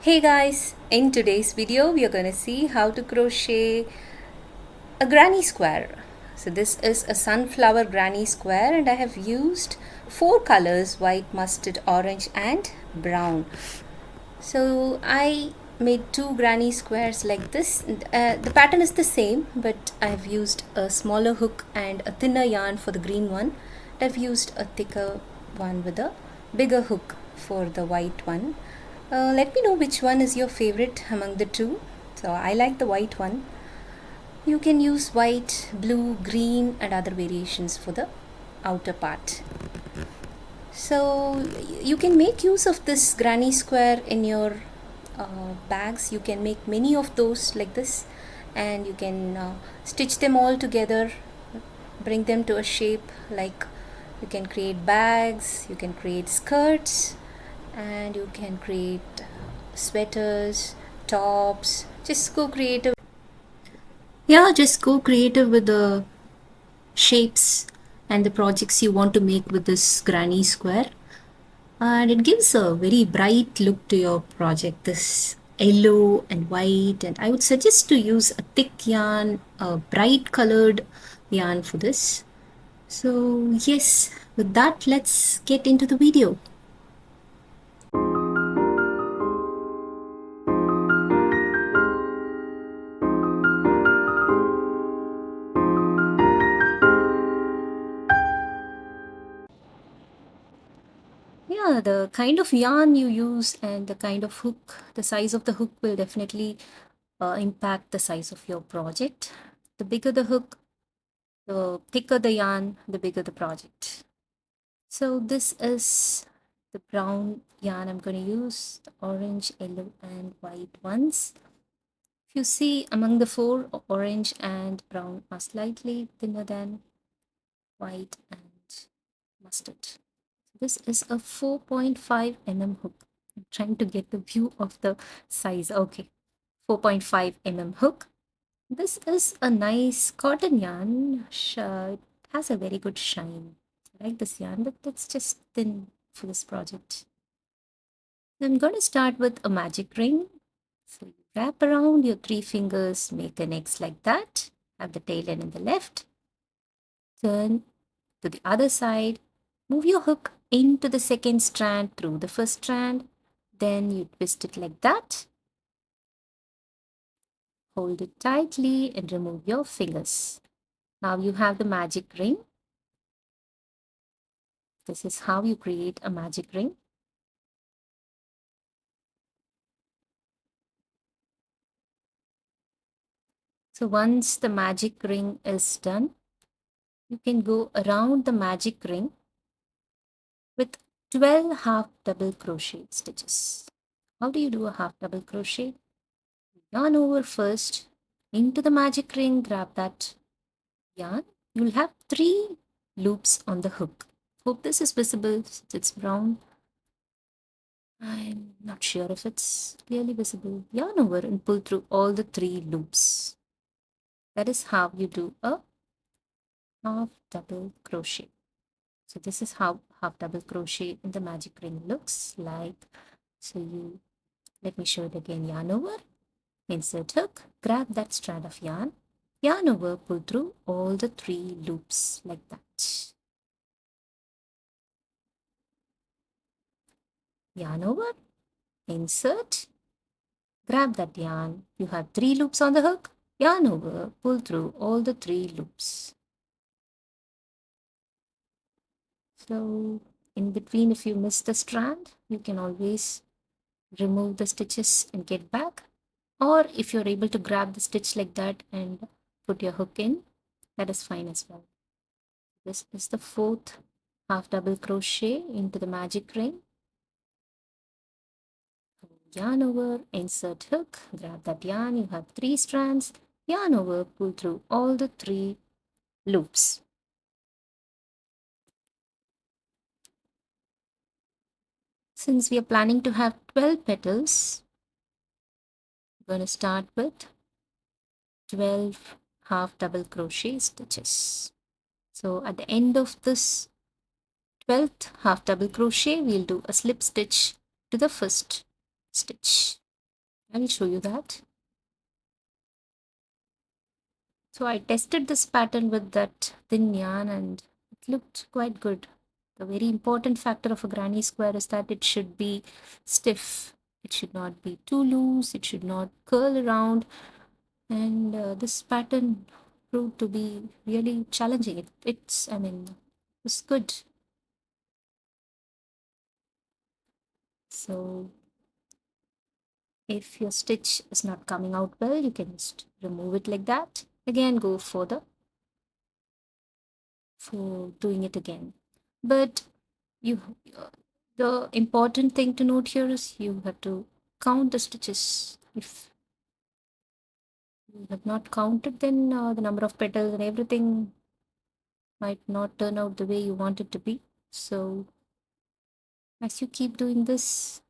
Hey guys, in today's video we are going to see how to crochet a granny square. So this is a sunflower granny square and I have used four colors: white, mustard, orange and brown. So I made two granny squares like this. The pattern is the same, but I've used a smaller hook and a thinner yarn for the green one. I've used a thicker one with a bigger hook for the white one. Let me know which one is your favorite among the two. So I like the white one. You can use white, blue, green and other variations for the outer part. So you can make use of this granny square in your bags. You can make many of those like this, and you can stitch them all together, bring them to a shape. Like you can create bags, you can create skirts, and you can create sweaters, tops. Just go creative. Yeah, just go creative with the shapes and the projects you want to make with this granny square, and it gives a very bright look to your project. This yellow and white, and I would suggest to use a thick yarn, a bright colored yarn for this. So yes, with that, let's get into the video. Yeah, the kind of yarn you use and the kind of hook, the size of the hook will definitely impact the size of your project. The bigger the hook, the thicker the yarn, the bigger the project. So this is the brown yarn I'm going to use, the orange, yellow and white ones. If you see, among the four, orange and brown are slightly thinner than white and mustard. This is a 4.5 mm hook. I'm trying to get the view of the size. Okay, 4.5 mm hook. This is a nice cotton yarn. It has a very good shine. I like this yarn, but it's just thin for this project. I'm going to start with a magic ring. So you wrap around your three fingers, make an X like that. Have the tail end in the left. Turn to the other side. Move your hook into the second strand through the first strand. Then you twist it like that. Hold it tightly and remove your fingers. Now you have the magic ring. This is how you create a magic ring. So once the magic ring is done, you can go around the magic ring with 12 half double crochet stitches. How do you do a half double crochet? Yarn over first, into the magic ring, grab that yarn. You'll have 3 loops on the hook. Hope this is visible since it's brown. I'm not sure if it's clearly visible. Yarn over and pull through all the 3 loops. That is how you do a half double crochet. So this is how half double crochet in the magic ring looks like. So you, let me show it again. Yarn over, insert hook, grab that strand of yarn, yarn over, pull through all the 3 loops like that. Yarn over, insert, grab that yarn. You have 3 loops on the hook, yarn over, pull through all the 3 loops. So in between, if you miss the strand, you can always remove the stitches and get back. Or if you're able to grab the stitch like that and put your hook in, that is fine as well. This is the 4th half double crochet into the magic ring. Yarn over, insert hook, grab that yarn. You have 3 strands, yarn over, pull through all the 3 loops. Since we are planning to have 12 petals, we're going to start with 12 half double crochet stitches. So at the end of this 12th half double crochet, we'll do a slip stitch to the first stitch. I will show you that. So I tested this pattern with that thin yarn and it looked quite good. The very important factor of a granny square is that it should be stiff. It should not be too loose. It should not curl around. And this pattern proved to be really challenging. It's good. So if your stitch is not coming out well, you can just remove it like that. Again, go further for doing it again. But you, the important thing to note here is you have to count the stitches. If you have not counted, then the number of petals and everything might not turn out the way you want it to be. So as you keep doing this,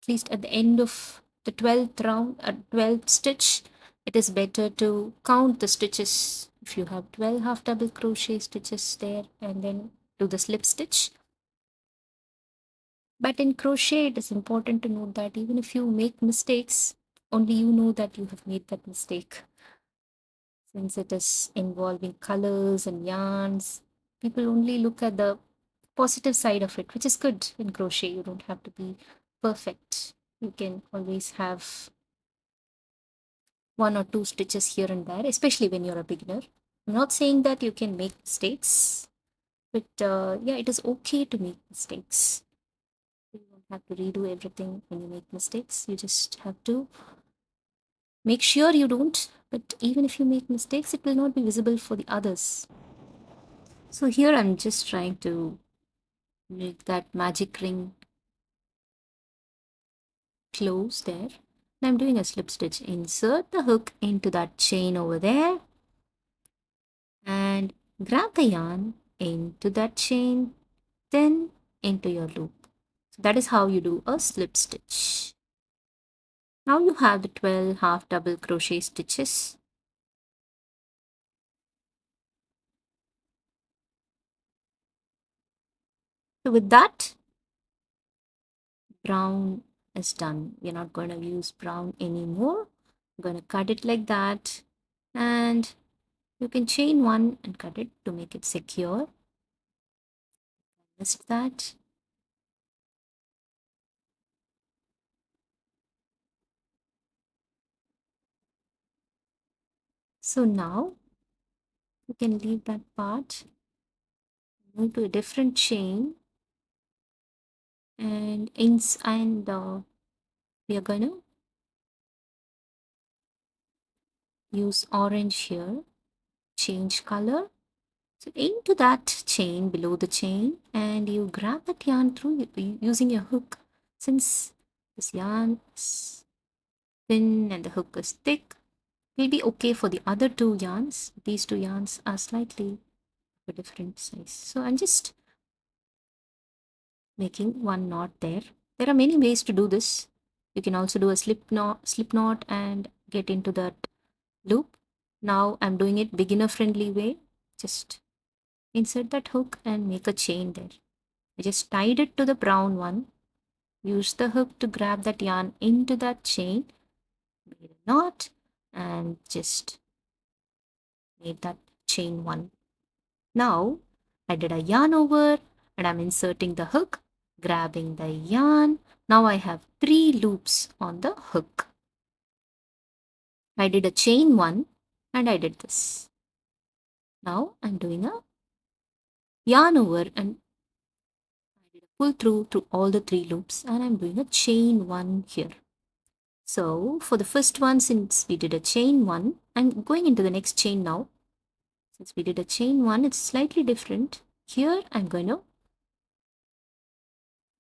at least at the end of the 12th round, 12th stitch, it is better to count the stitches. If you have 12 half double crochet stitches there and then do the slip stitch. But in crochet, it is important to note that even if you make mistakes, only you know that you have made that mistake. Since it is involving colors and yarns, people only look at the positive side of it, which is good in crochet. You don't have to be perfect. You can always have one or two stitches here and there, especially when you're a beginner. I'm not saying that you can make mistakes, but yeah, it is okay to make mistakes. You don't have to redo everything when you make mistakes. You just have to make sure you don't, but even if you make mistakes, it will not be visible for the others. So here I'm just trying to make that magic ring close there. And I'm doing a slip stitch. Insert the hook into that chain over there and grab the yarn into that chain, then into your loop. So that is how you do a slip stitch. Now you have the 12 half double crochet stitches. So with that, brown is done. We're not going to use brown anymore. I'm going to cut it like that, and you can chain one and cut it to make it secure. Just that. So now you can leave that part, move to a different chain, and we are going to use orange here, change color. So into that chain, below the chain, and you grab that yarn through using your hook. Since this yarn is thin and the hook is thick, will be okay for the other two yarns. These two yarns are slightly of a different size. So I'm just making one knot there. There are many ways to do this. You can also do a slip knot and get into that loop. Now I'm doing it beginner friendly way. Just insert that hook and make a chain there. I just tied it to the brown one. Use the hook to grab that yarn into that chain, made a knot, and just made that chain one. Now I did a yarn over and I'm inserting the hook, grabbing the yarn. Now I have 3 loops on the hook. I did a chain one and I did this. Now I'm doing a yarn over and I did a pull through all the 3 loops and I'm doing a chain one here. So for the first one, since we did a chain one, I'm going into the next chain now. Since we did a chain one, it's slightly different. Here I'm going to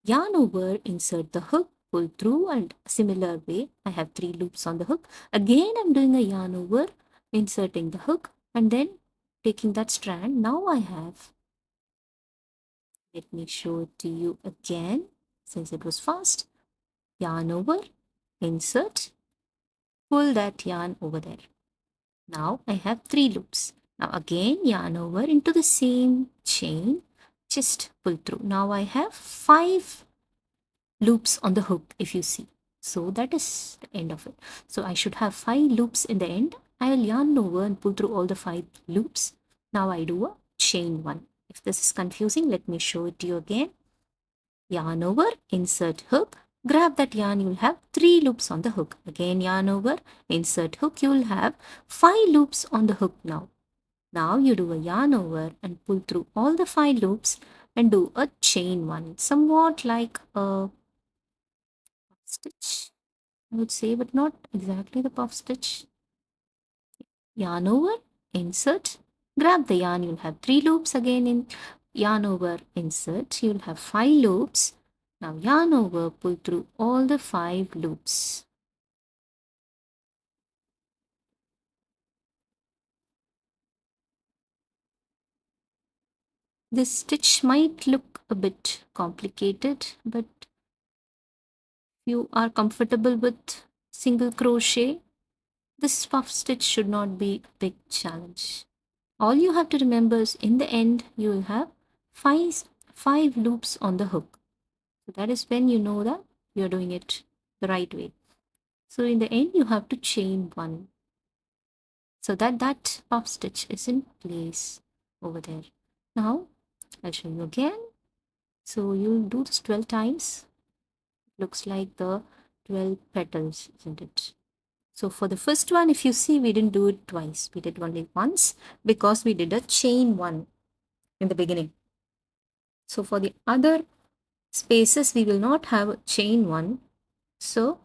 yarn over, insert the hook, pull through, and similar way I have 3 loops on the hook. Again I'm doing a yarn over, inserting the hook, and then taking that strand. Now I have, let me show it to you again since it was fast. Yarn over, insert, pull that yarn over there. Now I have 3 loops. Now again yarn over into the same chain, just pull through. Now I have 5 loops on the hook if you see. So that is the end of it. So I should have 5 loops in the end. I will yarn over and pull through all the 5 loops. Now I do a chain 1. If this is confusing, let me show it to you again. Yarn over, insert hook, grab that yarn, you'll have 3 loops on the hook. Again yarn over, insert hook, you'll have 5 loops on the hook now. Now you do a yarn over and pull through all the 5 loops and do a chain 1, somewhat like a stitch, I would say, but not exactly the puff stitch. Yarn over, insert, grab the yarn, you'll have 3 loops. Again in yarn over, insert, you'll have 5 loops. Now yarn over, pull through all the 5 loops. This stitch might look a bit complicated, but if you are comfortable with single crochet, this puff stitch should not be a big challenge. All you have to remember is in the end you will have five loops on the hook. So that is when you know that you're doing it the right way. So in the end you have to chain 1 so that puff stitch is in place over there. Now I'll show you again. So you'll do this 12 times. It looks like the 12 petals, isn't it? So for the first one, if you see, we didn't do it twice. We did only once because we did a chain 1 in the beginning. So for the other spaces, we will not have a chain 1. So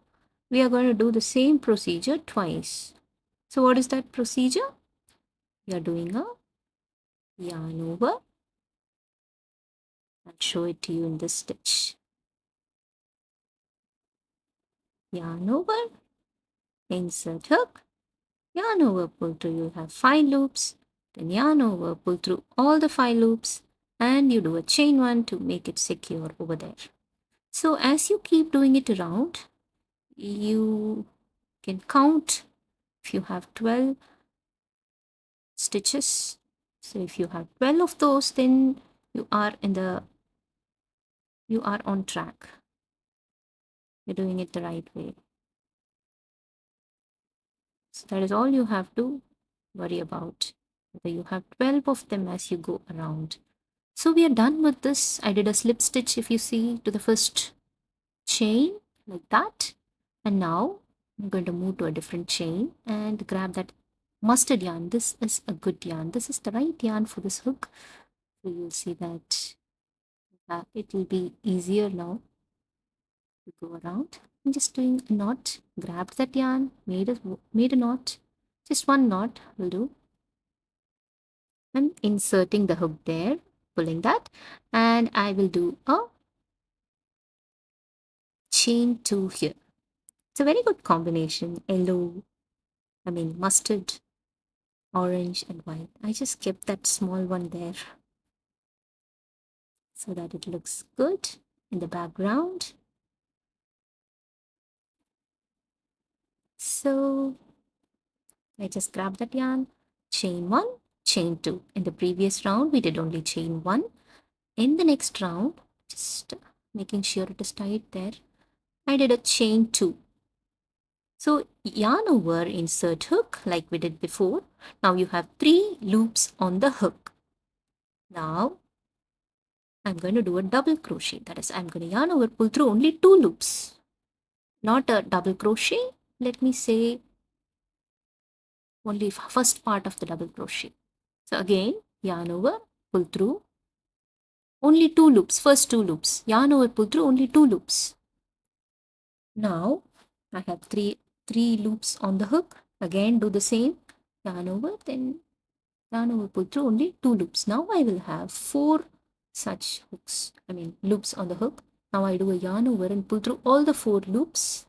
we are going to do the same procedure twice. So what is that procedure? We are doing a yarn over. I'll show it to you in this stitch. Yarn over, insert hook, yarn over, pull through, you'll have 5 loops, then yarn over, pull through all the 5 loops, and you do a chain 1 to make it secure over there. So as you keep doing it around, you can count if you have 12 stitches. So if you have 12 of those, then you are on track. You're doing it the right way. So that is all you have to worry about, whether you have 12 of them as you go around. So we are done with this. I did a slip stitch, if you see, to the first chain like that. And now I'm going to move to a different chain and grab that mustard yarn. This is a good yarn. This is the right yarn for this hook. So you'll see that it will be easier now to go around. I'm just doing a knot. Grabbed that yarn, made a knot. Just one knot will do. I'm inserting the hook there, pulling that, and I will do a chain 2 here. It's a very good combination. Mustard, orange and white. I just kept that small one there so that it looks good in the background. So I just grab that yarn, chain 1, chain 2. In the previous round, we did only chain 1. In the next round, just making sure it is tight there, I did a chain 2. So yarn over, insert hook like we did before. Now you have 3 loops on the hook. Now I'm going to do a double crochet. That is, I'm going to yarn over, pull through only 2 loops. Not a double crochet. Let me say only first part of the double crochet. So again, yarn over, pull through only 2 loops, first 2 loops. Yarn over, pull through only 2 loops. Now I have three loops on the hook. Again, do the same. Yarn over, then yarn over, pull through only 2 loops. Now I will have 4 such loops on the hook. Now I do a yarn over and pull through all the 4 loops.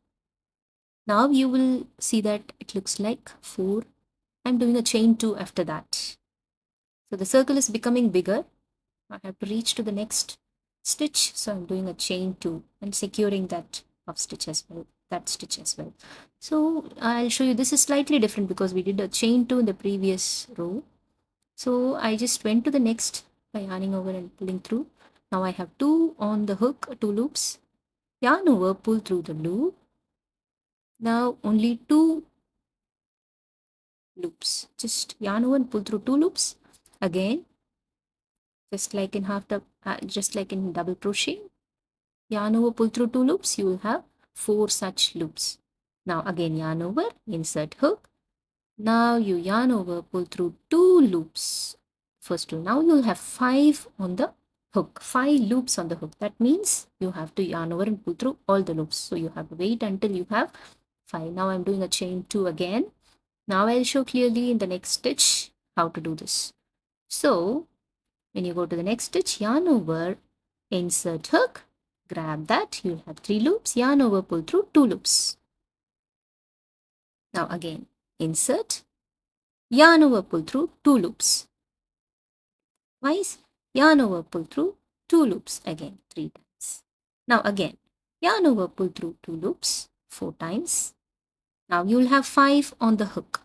Now you will see that it looks like 4. I'm doing a chain 2 after that. So the circle is becoming bigger. I have to reach to the next stitch. So I'm doing a chain 2 and securing that stitch as well. So I'll show you, this is slightly different because we did a chain 2 in the previous row. So I just went to the next by yarning over and pulling through. Now I have 2 on the hook, 2 loops. Yarn over, pull through the loop. Now only 2 loops. Just yarn over and pull through 2 loops. Again, just like in just like in double crochet, yarn over, pull through 2 loops, you will have 4 such loops. Now again yarn over, insert hook. Now you yarn over, pull through 2 loops. First two. Now you'll have 5 on the hook, 5 loops on the hook. That means you have to yarn over and pull through all the loops. So you have to wait until you have 5. Now I'm doing a chain 2 again. Now I'll show clearly in the next stitch how to do this. So when you go to the next stitch, yarn over, insert hook, grab that, you'll have 3 loops, yarn over, pull through 2 loops. Now again, insert, yarn over, pull through 2 loops. Twice, yarn over, pull through 2 loops, again 3 times. Now again, yarn over, pull through 2 loops 4 times. Now you'll have 5 on the hook.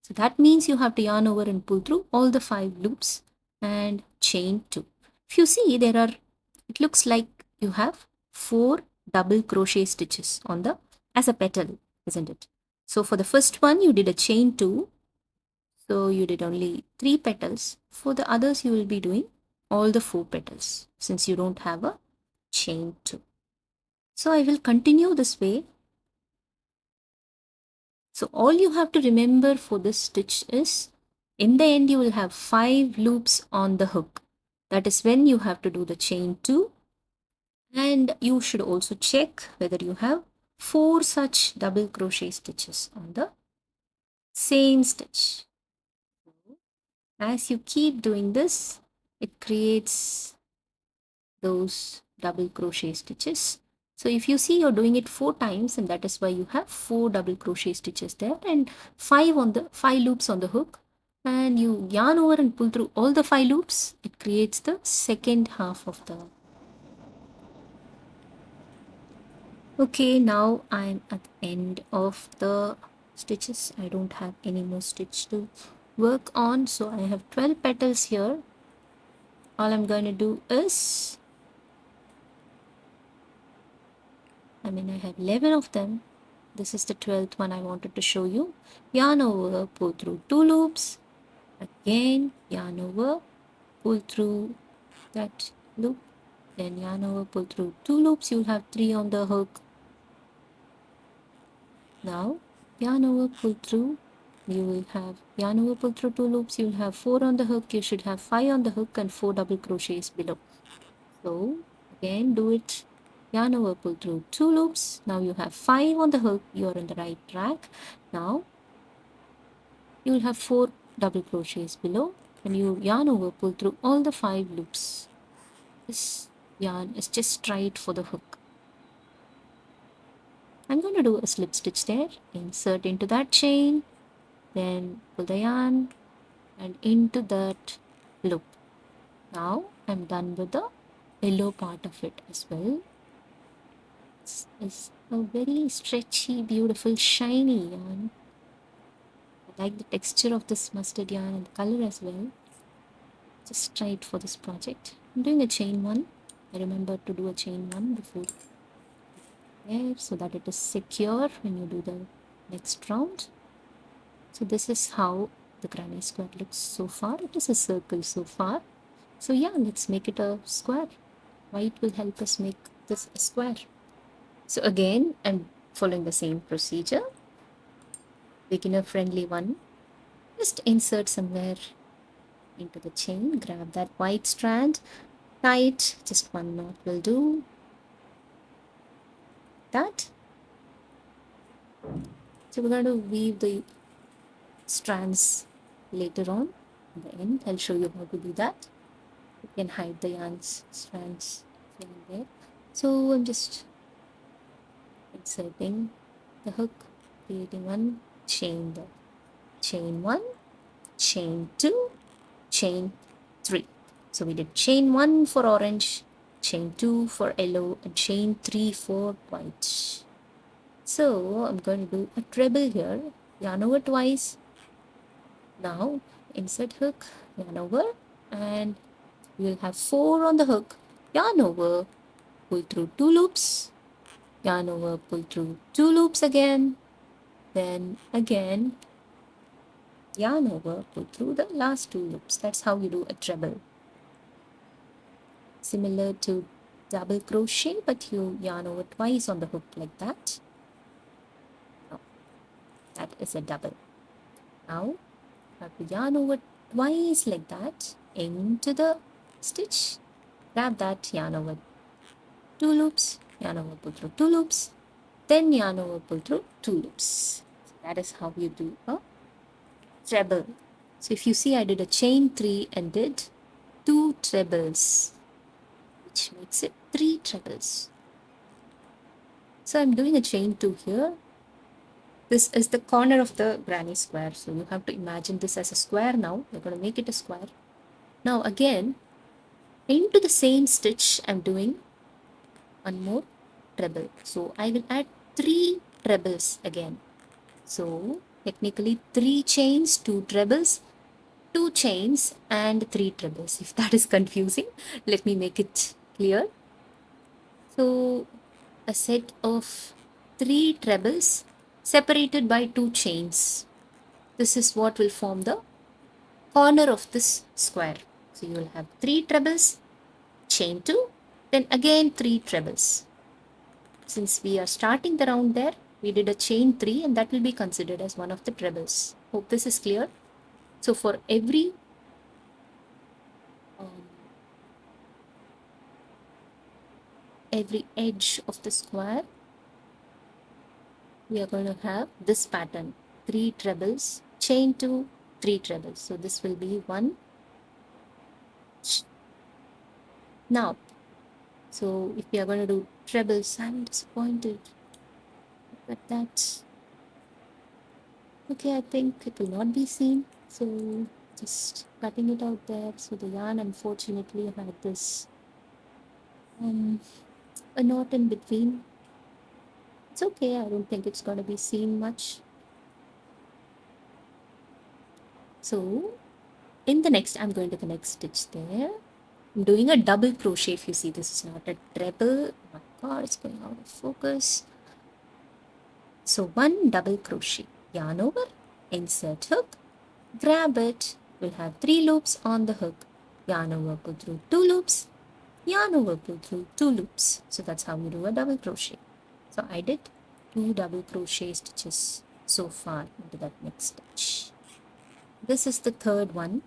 So that means you have to yarn over and pull through all the 5 loops and chain 2. If you see, it looks like you have 4 double crochet stitches on the as a petal, isn't it? So for the first one you did a chain 2, so you did only 3 petals. For the others you will be doing all the 4 petals since you don't have a chain 2. So I will continue this way. So all you have to remember for this stitch is, in the end you will have 5 loops on the hook. That is when you have to do the chain 2, and you should also check whether you have 4 such double crochet stitches on the same stitch. As you keep doing this, it creates those double crochet stitches. So if you see, you're doing it 4 times, and that is why you have 4 double crochet stitches there and 5 loops on the hook, and you yarn over and pull through all the 5 loops. It creates the second half of the. Okay, now I'm at the end of the stitches. I don't have any more stitch to work on, so I have 12 petals here. All I'm going to do is, I have 11 of them. This is the 12th one I wanted to show you. Yarn over, pull through 2 loops. Again, yarn over, pull through that loop. Then yarn over, pull through 2 loops. You'll have 3 on the hook. Now, yarn over, pull through. You will have yarn over, pull through 2 loops. You'll have 4 on the hook. You should have 5 on the hook and 4 double crochets below. So, again, do it. Yarn over, pull through 2 loops. Now you have 5 on the hook. You're on the right track. Now you will have 4 double crochets below, and you yarn over, pull through all the 5 loops. This yarn is just straight for the hook. I'm going to do a slip stitch there. Insert into that chain, then pull the yarn and into that loop. Now I'm done with the yellow part of it as well. This is a very stretchy, beautiful, shiny yarn. I like the texture of this mustard yarn and the color as well. Just try it for this project. I'm doing a chain 1. I remember to do a chain 1 before there, so that it is secure when you do the next round. So this is how the granny square looks so far. It is a circle so far. So yeah, let's make it a square. White will help us make this a square. So again, I'm following the same procedure. Beginner friendly one. Just insert somewhere into the chain, grab that white strand, tie it, just 1 knot will do. That. So we're going to weave the strands later on in the end. I'll show you how to do that. You can hide the yarns strands here and there. So I'm just inserting the hook, creating one chain there. Chain 1, chain 2, chain 3. So we did chain 1 for orange, chain 2 for yellow, and chain 3 for white. So I'm going to do a treble here. Yarn over twice. Now insert hook, yarn over, and we'll have 4 on the hook. Yarn over, pull through 2 loops, yarn over, pull through 2 loops again, then again yarn over, pull through the last 2 loops. That's how you do a treble. Similar to double crochet, but you yarn over twice on the hook like that. Now, that is a double. Now you have to yarn over twice like that into the stitch. Grab that, yarn over 2 loops, yarn over, pull through 2 loops, then yarn over, pull through 2 loops. So that is how you do a treble. So if you see, I did a chain 3 and did 2 trebles, which makes it 3 trebles. So I'm doing a chain 2 here. This is the corner of the granny square. So you have to imagine this as a square now. We're going to make it a square. Now again, into the same stitch, I'm doing one more treble. So I will add 3 trebles again. So technically 3 chains, 2 trebles, 2 chains and 3 trebles. If that is confusing, let me make it clear. So a set of 3 trebles separated by 2 chains. This is what will form the corner of this square. So you will have 3 trebles, chain 2, then again 3 trebles. Since we are starting the round there, we did a chain 3 and that will be considered as one of the trebles. Hope this is clear. So for every edge of the square, we are going to have this pattern: 3 trebles, chain 2, 3 trebles. So this will be 1. Now, so if we are going to do trebles, I'm disappointed. Look at that. Okay, I think it will not be seen. So just cutting it out there. So the yarn unfortunately had this a knot in between. It's okay, I don't think it's going to be seen much. So in the next, I'm going to the next stitch there. I'm doing a double crochet. If you see, this is not a treble. Oh my god, it's going out of focus. So 1 double crochet, yarn over, insert hook, grab it. We'll have 3 loops on the hook, yarn over, pull through 2 loops, yarn over, pull through 2 loops. So that's how you do a double crochet. So I did 2 double crochet stitches so far into that next stitch. This is the third one.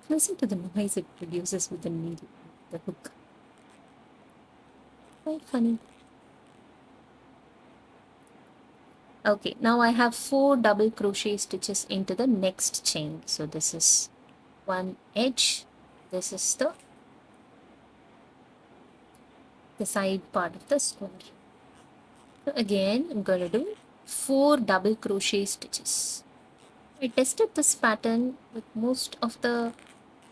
Listen to the noise it produces with the needle, the hook. Quite funny. Okay, now I have 4 double crochet stitches into the next chain. So this is one edge. This is the side part of the square. So again, I'm going to do 4 double crochet stitches. I tested this pattern with most of the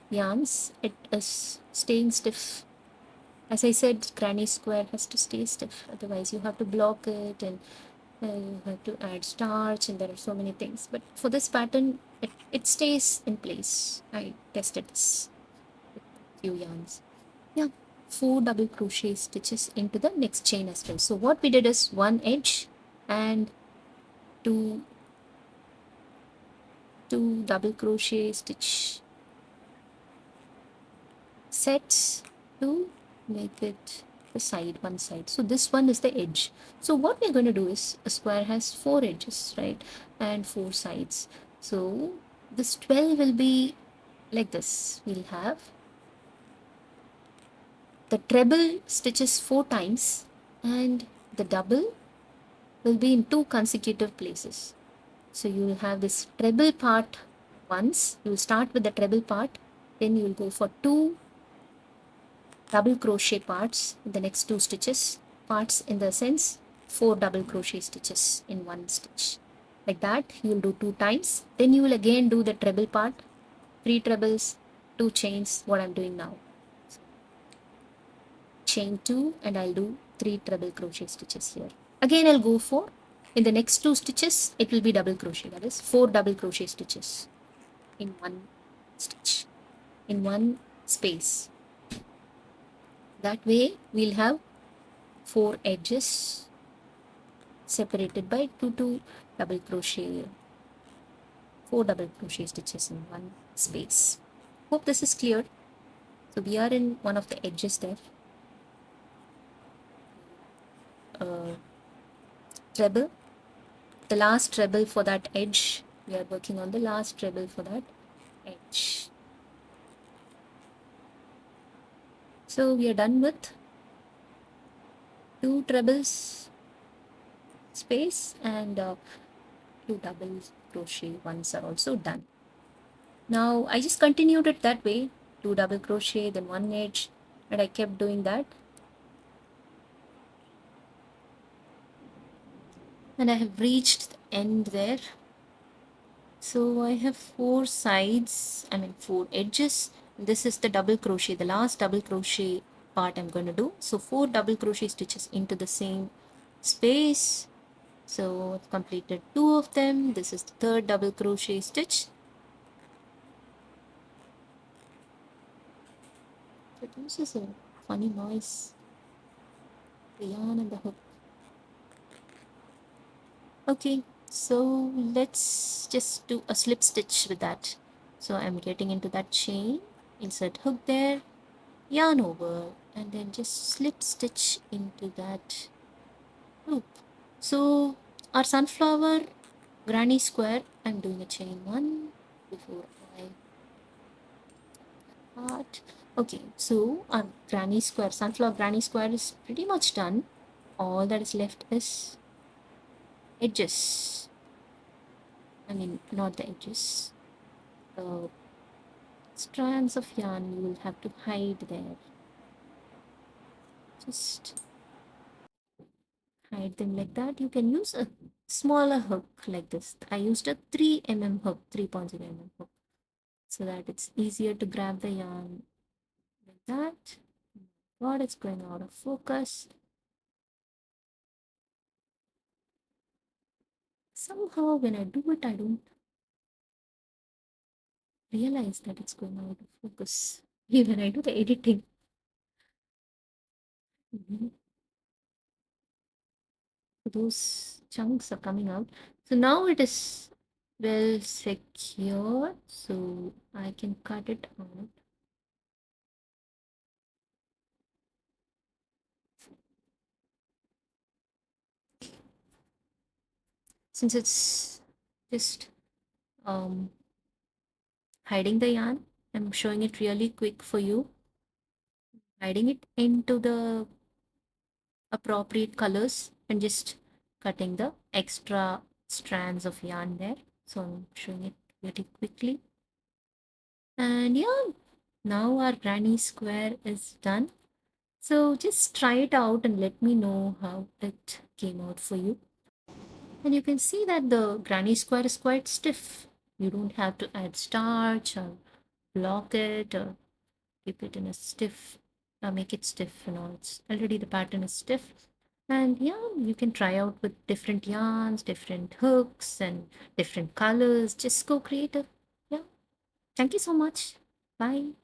yarns. It is staying stiff. As I said, granny square has to stay stiff, otherwise you have to block it and you have to add starch and there are so many things. But for this pattern, it stays in place. I tested this with a few yarns. Yeah, 4 double crochet stitches into the next chain as well. So what we did is 1 edge and 2 double crochet stitch sets to make it the side, one side. So this one is the edge. So what we're going to do is, a square has 4 edges, right, and 4 sides. So this 12 will be like this. We'll have the treble stitches 4 times and the double will be in 2 consecutive places. So you will have this treble part once. You will start with the treble part, then you will go for 2 double crochet parts in the next 2 stitches. Parts in the sense 4 double crochet stitches in one stitch. Like that, you will do 2 times. Then you will again do the treble part, 3 trebles, 2 chains, what I'm doing now. Chain 2 and I'll do 3 treble crochet stitches here. Again, I'll go for, in the next 2 stitches, it will be double crochet. That is 4 double crochet stitches in one stitch, in one space. That way, we'll have 4 edges separated by 2 double crochet, 4 double crochet stitches in one space. Hope this is clear. So we are in one of the edges there. Treble, the last treble for that edge. We are working on the last treble for that edge. So we are done with 2 trebles space and 2 double crochet ones are also done. Now I just continued it that way, 2 double crochet, then 1 edge, and I kept doing that. And I have reached the end there. So I have 4 sides, 4 edges. This is the double crochet, the last double crochet part I'm going to do. So 4 double crochet stitches into the same space. So I've completed 2 of them. This is the third double crochet stitch. So this is a funny noise. The yarn and the hook. Okay, so let's just do a slip stitch with that. So I'm getting into that chain, insert hook there, yarn over, and then just slip stitch into that loop. So our sunflower granny square, I'm doing a chain 1 before I part. Okay, so our granny square, sunflower granny square is pretty much done. All that is left is edges. Not the edges. Strands of yarn you will have to hide there. Just hide them like that. You can use a smaller hook like this. I used a 3 mm hook, 3.0 mm hook, so that it's easier to grab the yarn like that. God, it's going out of focus. Somehow when I do it, I don't realize that it's going out of focus. Even I do the editing. Those chunks are coming out. So now it is well secure, so I can cut it out. Since it's just hiding the yarn, I'm showing it really quick for you. Hiding it into the appropriate colors and just cutting the extra strands of yarn there. So I'm showing it very quickly. And yeah, now our granny square is done. So just try it out and let me know how it came out for you. And you can see that the granny square is quite stiff. You don't have to add starch or block it or keep it in a stiff, make it stiff and all. It's already the pattern is stiff. And yeah, you can try out with different yarns, different hooks and different colors. Just go creative. Yeah. Thank you so much. Bye.